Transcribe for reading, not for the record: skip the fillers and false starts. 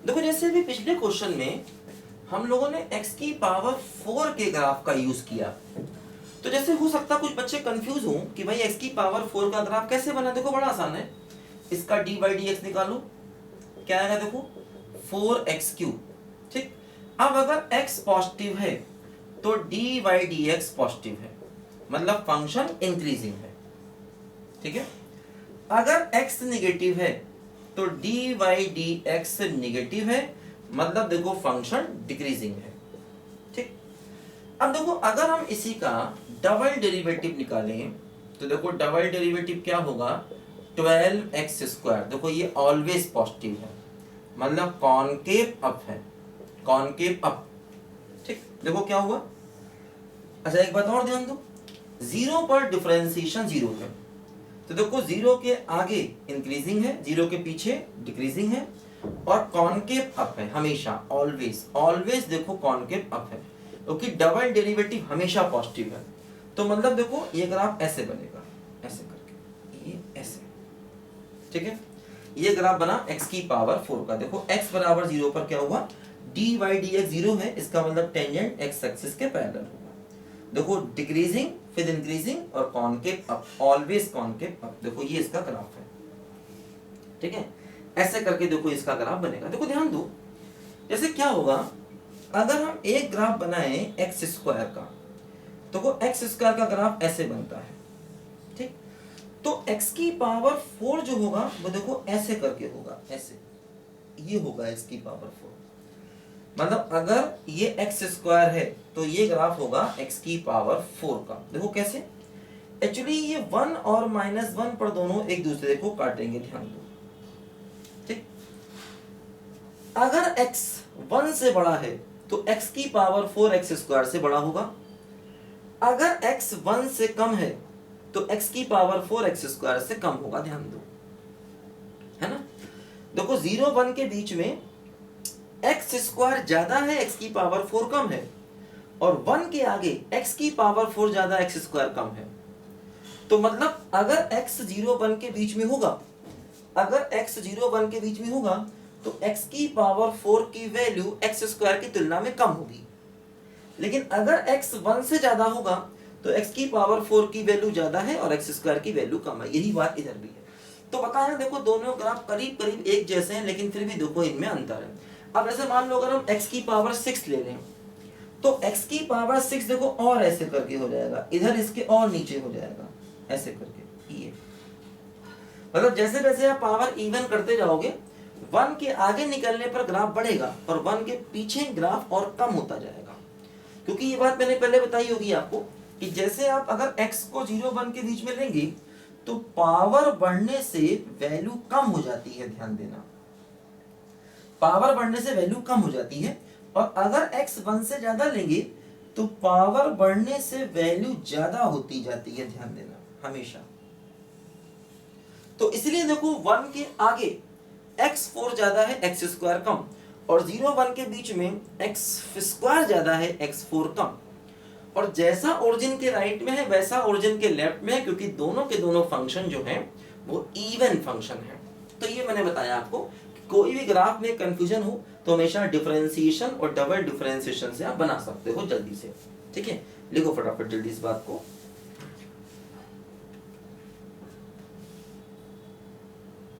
देखो जैसे भी पिछले क्वेश्चन में हम लोगों ने x की पावर 4 के ग्राफ का यूज किया, तो जैसे हो सकता कुछ बच्चे कंफ्यूज हों कि भाई x की पावर 4 का ग्राफ कैसे बना। देखो बड़ा आसान है, इसका d बाई डी एक्स निकालो, क्या आएगा देखो 4x3। ठीक, अब अगर x पॉजिटिव है तो d by D x positive है, मतलब फंक्शन इंक्रीजिंग है। ठीक है, अगर x निगेटिव है तो d by D x negative है, मतलब देखो फंक्शन डिक्रीजिंग है। ठीक, अब देखो अगर हम इसी का डबल डेरिवेटिव निकालें तो देखो डबल डेरिवेटिव क्या होगा 12x²। देखो ये ऑलवेज पॉजिटिव है, मतलब कॉनकेव अप है, कॉनकेव अप। ठीक, देखो क्या हुआ। अच्छा एक बात और ध्यान दो, जीरो पर डिफरेंशिएशन जीरो है, तो देखो जीरो के आगे इंक्रीजिंग है, जीरो के पीछे डिक्रीजिंग है, और कॉनकेव अप है हमेशा, ऑलवेज ऑलवेज देखो कॉनकेव अप है, क्योंकि डबल डेरिवेटिव हमेशा पॉजिटिव है। तो मतलब देखो ये ग्राफ ऐसे बनेगा, ऐसे करके, ये ऐसे। ठीक है, ये ग्राफ बना x की पावर 4 का। देखो x बराबर 0 पर क्या हुआ, d बाई डी एक्स 0 है, इसका मतलब टेंजेंट x एक्सिस के पैरेलल होगा। देखो डिक्रीजिंग फिर इंक्रीजिंग और concave up, always concave up. देखो ये इसका ग्राफ है। ठीक है, ऐसे करके देखो इसका ग्राफ बनेगा। देखो ध्यान दो, जैसे क्या होगा अगर हम एक ग्राफ बनाए x² का, तो वो x² का ग्राफ ऐसे बनता है। ठीक, तो x की पावर 4 जो होगा वो देखो ऐसे करके होगा, ऐसे ये होगा x की पावर 4। मतलब अगर ये x² है तो ये ग्राफ होगा x की पावर 4 का। देखो कैसे, एक्चुअली ये 1 और -1 पर दोनों एक दूसरे को काटेंगे, ध्यान दो। ठीक, अगर x 1 से बड़ा है तो x की पावर 4 x² से बड़ा होगा, अगर x 1 से कम है तो x की पावर 4 x² से कम होगा, ध्यान दो, है ना। देखो 0 1 के बीच में x² ज्यादा है, x की पावर 4 कम है, और 1 के आगे x की पावर 4 ज्यादा x² कम है। तो मतलब अगर x 0 1 के बीच में होगा, अगर x 0 1 के बीच में होगा तो x की पावर 4 की वैल्यू x² की तुलना में कम होगी, लेकिन अगर x 1 से ज्यादा होगा तो x की पावर 4 की वैल्यू ज्यादा है और x² की वैल्यू कम है। यही बात इधर भी है। तो बताया देखो दोनों ग्राफ करीब करीब एक जैसे हैं, लेकिन फिर भी देखो इनमें अंतर है। अब ऐसे मान लो अगर हम x की पावर 6 ले लें तो x की पावर 6 देखो और ऐसे करके हो जाएगा, इधर इसके और नीचे हो जाएगा, ऐसे करके ये। मतलब जैसे जैसे आप पावर इवन करते जाओगे 1 के आगे निकलने पर ग्राफ बढ़ेगा और 1 के पीछे ग्राफ और कम होता जाएगा। क्योंकि ये बात मैंने पहले बताई होगी आपको कि जैसे आप अगर x को 0 1 के बीच में लेंगे तो पावर बढ़ने से वैल्यू कम हो जाती है, ध्यान देना, पावर बढ़ने से वैल्यू कम हो जाती है। और अगर x 1 से ज्यादा लेंगे तो पावर बढ़ने से वैल्यू ज्यादा होती जाती है, ध्यान देना हमेशा। तो इसलिए देखो 1 के आगे x4 ज्यादा है, x² कम, और 0 1 के बीच में x² ज्यादा है, x4 कम। और जैसा ओरिजिन के राइट में है वैसा ओरिजिन के लेफ्ट में है, क्योंकि दोनों के दोनों फंक्शन जो हैं वो इवन फंक्शन है। तो ये मैंने बताया आपको, कोई भी ग्राफ में कंफ्यूजन हो तो हमेशा डिफरेंशिएशन और डबल डिफरेंशिएशन से आप बना सकते हो जल्दी से। ठीक है, लिखो फटाफट जल्दी इस बात को।